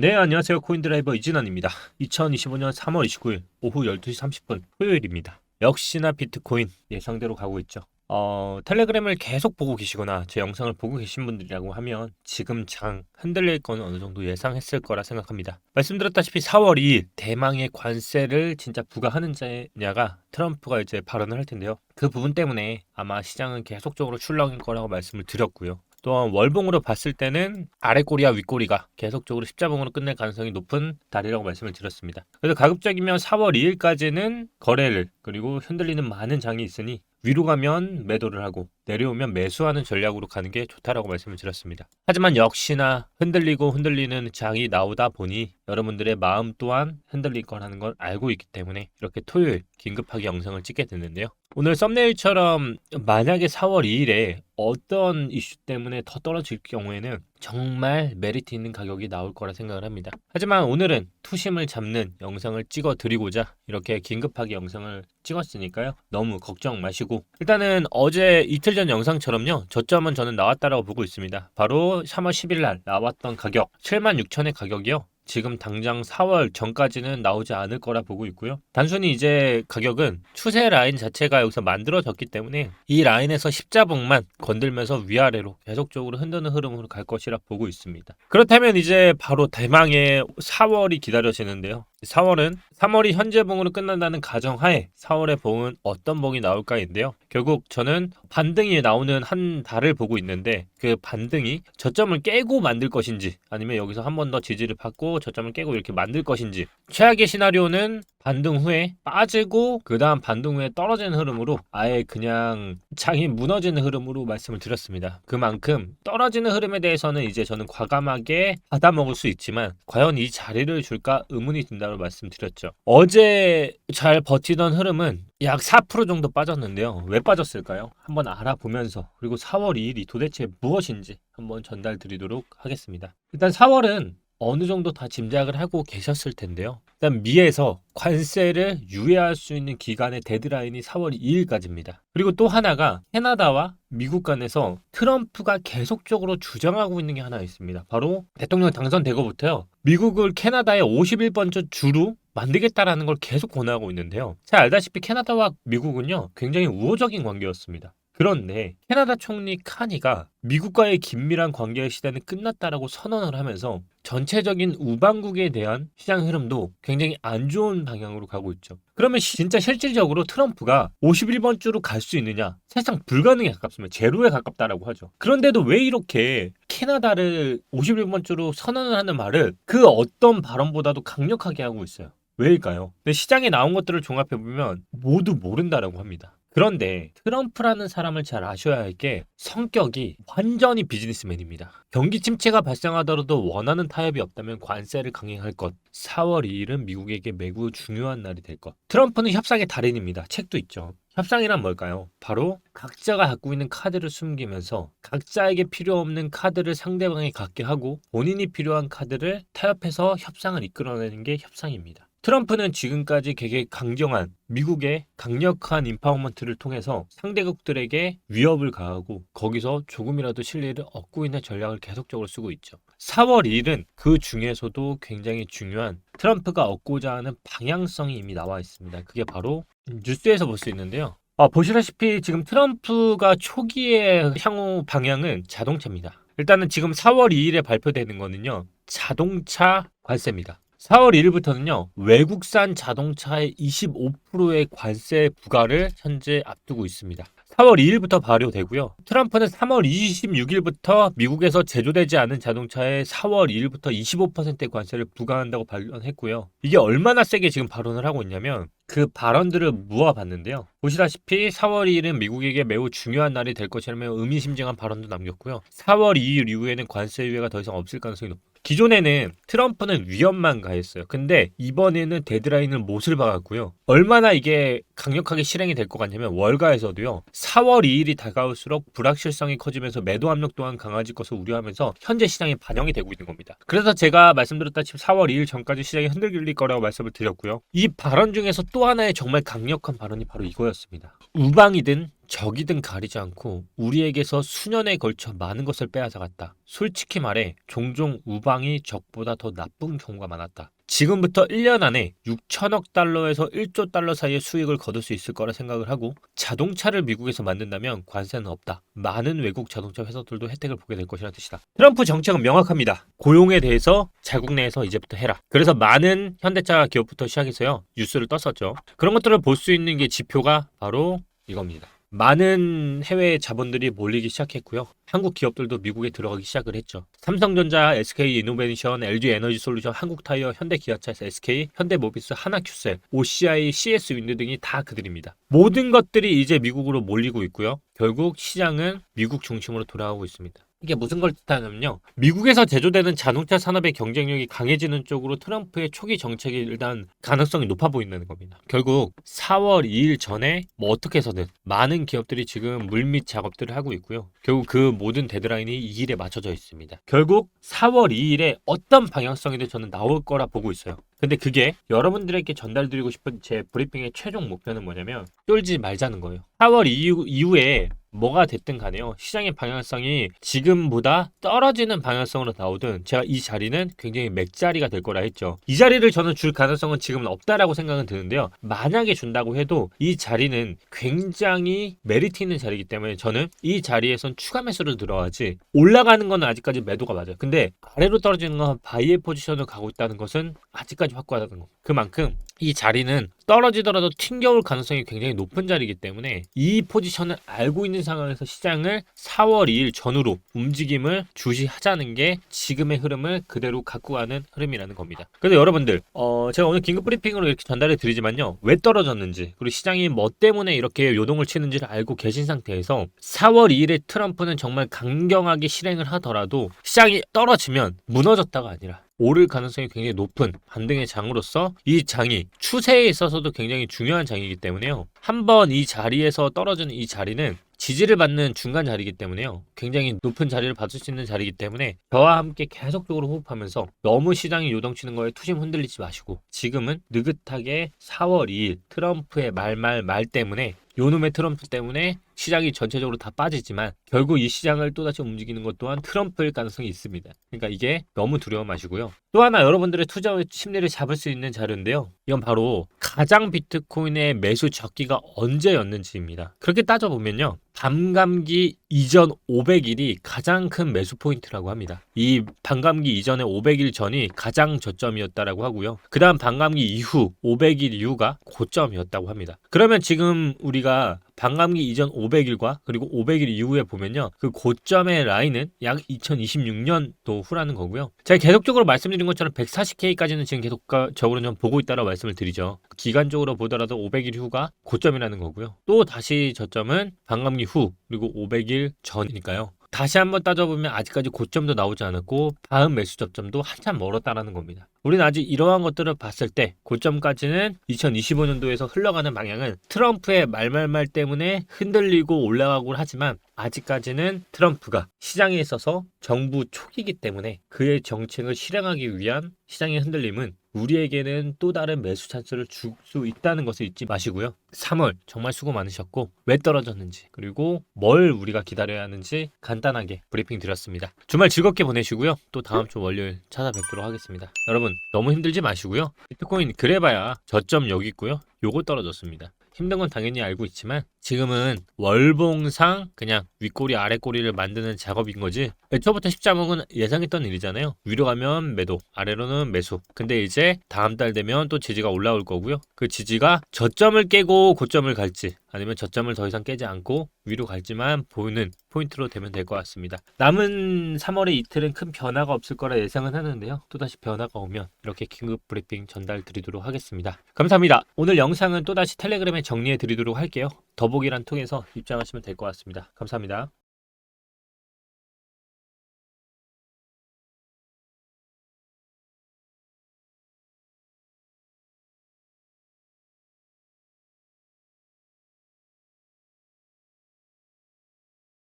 네, 안녕하세요. 코인드라이버 이진환입니다. 2025년 3월 29일 오후 12시 30분 토요일입니다. 역시나 비트코인 예상대로 가고 있죠. 텔레그램을 계속 보고 계시거나 제 영상을 보고 계신 분들이라고 하면 지금 장 흔들릴 건 어느 정도 예상했을 거라 생각합니다. 말씀드렸다시피 4월 2일 대망의 관세를 진짜 부과하느냐가 트럼프가 이제 발언을 할 텐데요. 그 부분 때문에 아마 시장은 계속적으로 출렁일 거라고 말씀을 드렸고요. 또한 월봉으로 봤을 때는 아래 꼬리와 윗꼬리가 계속적으로 십자봉으로 끝낼 가능성이 높은 달이라고 말씀을 드렸습니다. 그래서 가급적이면 4월 2일까지는 거래를 그리고 흔들리는 많은 장이 있으니 위로 가면 매도를 하고 내려오면 매수하는 전략으로 가는 게 좋다라고 말씀을 드렸습니다. 하지만 역시나 흔들리고 흔들리는 장이 나오다 보니 여러분들의 마음 또한 흔들릴 거라는 걸 알고 있기 때문에 이렇게 토요일 긴급하게 영상을 찍게 됐는데요. 오늘 썸네일처럼 만약에 4월 2일에 어떤 이슈 때문에 더 떨어질 경우에는 정말 메리트 있는 가격이 나올 거라 생각을 합니다. 하지만 오늘은 투심을 잡는 영상을 찍어 드리고자 이렇게 긴급하게 영상을 찍었으니까요. 너무 걱정 마시고 일단은 어제 이틀 전 영상처럼요. 저점은 저는 나왔다라고 보고 있습니다. 바로 3월 10일 날 나왔던 가격 76,000의 가격이요. 지금 당장 4월 전까지는 나오지 않을 거라 보고 있고요. 단순히 이제 가격은 추세 라인 자체가 여기서 만들어졌기 때문에 이 라인에서 십자봉만 건들면서 위아래로 계속적으로 흔드는 흐름으로 갈 것이라 보고 있습니다. 그렇다면 이제 바로 대망의 4월이 기다려지는데요. 4월은 3월이 현재 봉으로 끝난다는 가정하에 4월의 봉은 어떤 봉이 나올까인데요. 결국 저는 반등이 나오는 한 달을 보고 있는데 그 반등이 저점을 깨고 만들 것인지 아니면 여기서 한 번 더 지지를 받고 저점을 깨고 이렇게 만들 것인지 최악의 시나리오는 반등 후에 빠지고 그 다음 반등 후에 떨어지는 흐름으로 아예 그냥 장이 무너지는 흐름으로 말씀을 드렸습니다. 그만큼 떨어지는 흐름에 대해서는 이제 저는 과감하게 받아먹을 수 있지만 과연 이 자리를 줄까 의문이 든다고 말씀드렸죠. 어제 잘 버티던 흐름은 약 4% 정도 빠졌는데요. 왜 빠졌을까요? 한번 알아보면서 그리고 4월 2일이 도대체 무엇인지 한번 전달 드리도록 하겠습니다. 일단 4월은 어느 정도 다 짐작을 하고 계셨을 텐데요. 일단 미에서 관세를 유예할 수 있는 기간의 데드라인이 4월 2일까지입니다. 그리고 또 하나가 캐나다와 미국 간에서 트럼프가 계속적으로 주장하고 있는 게 하나 있습니다. 바로 대통령 당선되고부터요. 미국을 캐나다의 51번째 주로 만들겠다라는 걸 계속 권하고 있는데요. 잘 알다시피 캐나다와 미국은요. 굉장히 우호적인 관계였습니다. 그런데 캐나다 총리 카니가 미국과의 긴밀한 관계의 시대는 끝났다라고 선언을 하면서 전체적인 우방국에 대한 시장 흐름도 굉장히 안 좋은 방향으로 가고 있죠. 그러면 진짜 실질적으로 트럼프가 51번 주로 갈 수 있느냐? 사실상 불가능에 가깝습니다. 제로에 가깝다라고 하죠. 그런데도 왜 이렇게 캐나다를 51번 주로 선언을 하는 말을 그 어떤 발언보다도 강력하게 하고 있어요. 왜일까요? 근데 시장에 나온 것들을 종합해보면 모두 모른다라고 합니다. 그런데 트럼프라는 사람을 잘 아셔야 할 게 성격이 완전히 비즈니스맨입니다. 경기 침체가 발생하더라도 원하는 타협이 없다면 관세를 강행할 것. 4월 2일은 미국에게 매우 중요한 날이 될 것. 트럼프는 협상의 달인입니다. 책도 있죠. 협상이란 뭘까요? 바로 각자가 갖고 있는 카드를 숨기면서 각자에게 필요 없는 카드를 상대방에 갖게 하고 본인이 필요한 카드를 타협해서 협상을 이끌어내는 게 협상입니다. 트럼프는 지금까지 되게 강경한 미국의 강력한 인파워먼트를 통해서 상대국들에게 위협을 가하고 거기서 조금이라도 신뢰를 얻고 있는 전략을 계속적으로 쓰고 있죠. 4월 2일은 그 중에서도 굉장히 중요한 트럼프가 얻고자 하는 방향성이 이미 나와 있습니다. 그게 바로 뉴스에서 볼 수 있는데요. 보시다시피 지금 트럼프가 초기의 향후 방향은 자동차입니다. 일단은 지금 4월 2일에 발표되는 거는요. 자동차 관세입니다. 4월 1일부터는요, 외국산 자동차의 25%의 관세 부과를 현재 앞두고 있습니다. 4월 2일부터 발효되고요. 트럼프는 3월 26일부터 미국에서 제조되지 않은 자동차에 4월 2일부터 25%의 관세를 부과한다고 발언했고요. 이게 얼마나 세게 지금 발언을 하고 있냐면 그 발언들을 모아봤는데요. 보시다시피 4월 2일은 미국에게 매우 중요한 날이 될 것이라며 의미심장한 발언도 남겼고요. 4월 2일 이후에는 관세 유예가 더 이상 없을 가능성이 높습니다. 기존에는 트럼프는 위협만 가했어요. 근데 이번에는 데드라인을 못을 박았고요. 얼마나 이게 강력하게 실행이 될 것 같냐면 월가에서도요. 4월 2일이 다가올수록 불확실성이 커지면서 매도 압력 또한 강해질 것을 우려하면서 현재 시장에 반영이 되고 있는 겁니다. 그래서 제가 말씀드렸다시피 4월 2일 전까지 시장이 흔들릴 거라고 말씀을 드렸고요. 이 발언 중에서 또 하나의 정말 강력한 발언이 바로 이거였습니다. 우방이든 적이든 가리지 않고 우리에게서 수년에 걸쳐 많은 것을 빼앗아갔다. 솔직히 말해 종종 우방이 적보다 더 나쁜 경우가 많았다. 지금부터 1년 안에 6천억 달러에서 1조 달러 사이의 수익을 거둘 수 있을 거라 생각을 하고 자동차를 미국에서 만든다면 관세는 없다. 많은 외국 자동차 회사들도 혜택을 보게 될 것이라는 뜻이다. 트럼프 정책은 명확합니다. 고용에 대해서 자국 내에서 이제부터 해라. 그래서 많은 현대차 기업부터 시작해서요. 뉴스를 떴었죠. 그런 것들을 볼 수 있는 게 지표가 바로 이겁니다. 많은 해외 자본들이 몰리기 시작했고요. 한국 기업들도 미국에 들어가기 시작을 했죠. 삼성전자, SK이노베이션, LG에너지솔루션, 한국타이어, 현대기아차, SK, 현대모비스, 하나큐셀, OCI, CS윈드 등이 다 그들입니다. 모든 것들이 이제 미국으로 몰리고 있고요. 결국 시장은 미국 중심으로 돌아가고 있습니다. 이게 무슨 걸 뜻하냐면요. 미국에서 제조되는 자동차 산업의 경쟁력이 강해지는 쪽으로 트럼프의 초기 정책이 일단 가능성이 높아 보인다는 겁니다. 결국 4월 2일 전에 뭐 어떻게 해서든 많은 기업들이 지금 물밑 작업들을 하고 있고요. 결국 그 모든 데드라인이 이 일에 맞춰져 있습니다. 결국 4월 2일에 어떤 방향성이든 저는 나올 거라 보고 있어요. 근데 그게 여러분들에게 전달드리고 싶은 제 브리핑의 최종 목표는 뭐냐면 쫄지 말자는 거예요. 4월 이후에 뭐가 됐든 간에요. 시장의 방향성이 지금보다 떨어지는 방향성으로 나오든 제가 이 자리는 굉장히 맥자리가 될 거라 했죠. 이 자리를 저는 줄 가능성은 지금은 없다라고 생각은 드는데요. 만약에 준다고 해도 이 자리는 굉장히 메리트 있는 자리이기 때문에 저는 이 자리에선 추가 매수를 들어가지 올라가는 건 아직까지 매도가 맞아요. 근데 아래로 떨어지는 건 바이의 포지션을 가고 있다는 것은 아직까지 확고하다는 거. 그만큼 이 자리는 떨어지더라도 튕겨올 가능성이 굉장히 높은 자리이기 때문에 이 포지션을 알고 있는 상황에서 시장을 4월 2일 전후로 움직임을 주시하자는 게 지금의 흐름을 그대로 갖고 가는 흐름이라는 겁니다. 그래서 여러분들 제가 오늘 긴급 브리핑으로 이렇게 전달해 드리지만요. 왜 떨어졌는지 그리고 시장이 뭐 때문에 이렇게 요동을 치는지를 알고 계신 상태에서 4월 2일에 트럼프는 정말 강경하게 실행을 하더라도 시장이 떨어지면 무너졌다가 아니라 오를 가능성이 굉장히 높은 반등의 장으로서 이 장이 추세에 있어서도 굉장히 중요한 장이기 때문에요. 한번 이 자리에서 떨어지는 이 자리는 지지를 받는 중간 자리이기 때문에요. 굉장히 높은 자리를 받을 수 있는 자리이기 때문에 저와 함께 계속적으로 호흡하면서 너무 시장이 요동치는 거에 투심 흔들리지 마시고 지금은 느긋하게 4월 2일 트럼프의 말 때문에 요놈의 트럼프 때문에 시장이 전체적으로 다 빠지지만 결국 이 시장을 또다시 움직이는 것 또한 트럼프일 가능성이 있습니다. 그러니까 이게 너무 두려워 마시고요. 또 하나 여러분들의 투자 심리를 잡을 수 있는 자료인데요. 이건 바로 가장 비트코인의 매수 적기가 언제였는지입니다. 그렇게 따져보면요. 반감기 이전 500일이 가장 큰 매수 포인트라고 합니다. 이 반감기 이전의 500일 전이 가장 저점이었다라고 하고요. 그 다음 반감기 이후 500일 이후가 고점이었다고 합니다. 그러면 지금 우리가 반감기 이전 500일과 그리고 500일 이후에 보면요. 그 고점의 라인은 약 2026년도 후라는 거고요. 제가 계속적으로 말씀드린 것처럼 140K까지는 지금 계속적으로 좀 보고 있다고 말씀을 드리죠. 기간적으로 보더라도 500일 후가 고점이라는 거고요. 또 다시 저점은 반감기 후 그리고 500일 전이니까요. 다시 한번 따져보면 아직까지 고점도 나오지 않았고 다음 매수 접점도 한참 멀었다라는 겁니다. 우리는 아직 이러한 것들을 봤을 때 고점까지는 2025년도에서 흘러가는 방향은 트럼프의 말 때문에 흔들리고 올라가고 하지만 아직까지는 트럼프가 시장에 있어서 정부 초기이기 때문에 그의 정책을 실행하기 위한 시장의 흔들림은 우리에게는 또 다른 매수 찬스를 줄 수 있다는 것을 잊지 마시고요. 3월 정말 수고 많으셨고 왜 떨어졌는지 그리고 뭘 우리가 기다려야 하는지 간단하게 브리핑 드렸습니다. 주말 즐겁게 보내시고요. 또 다음 주 월요일 찾아뵙도록 하겠습니다. 여러분 너무 힘들지 마시고요. 비트코인 그래봐야 저점 여기 있고요. 요거 떨어졌습니다. 힘든 건 당연히 알고 있지만 지금은 월봉상 그냥 윗꼬리 아랫꼬리를 만드는 작업인 거지 애초부터 십자목은 예상했던 일이잖아요. 위로 가면 매도 아래로는 매수. 근데 이제 다음 달 되면 또 지지가 올라올 거고요. 그 지지가 저점을 깨고 고점을 갈지 아니면 저점을 더 이상 깨지 않고 위로 갈지만 보이는 포인트로 되면 될 것 같습니다. 남은 3월의 이틀은 큰 변화가 없을 거라 예상은 하는데요. 또다시 변화가 오면 이렇게 긴급 브리핑 전달 드리도록 하겠습니다. 감사합니다. 오늘 영상은 또다시 텔레그램에 정리해 드리도록 할게요. 더보기란 통해서 입장하시면 될 것 같습니다. 감사합니다.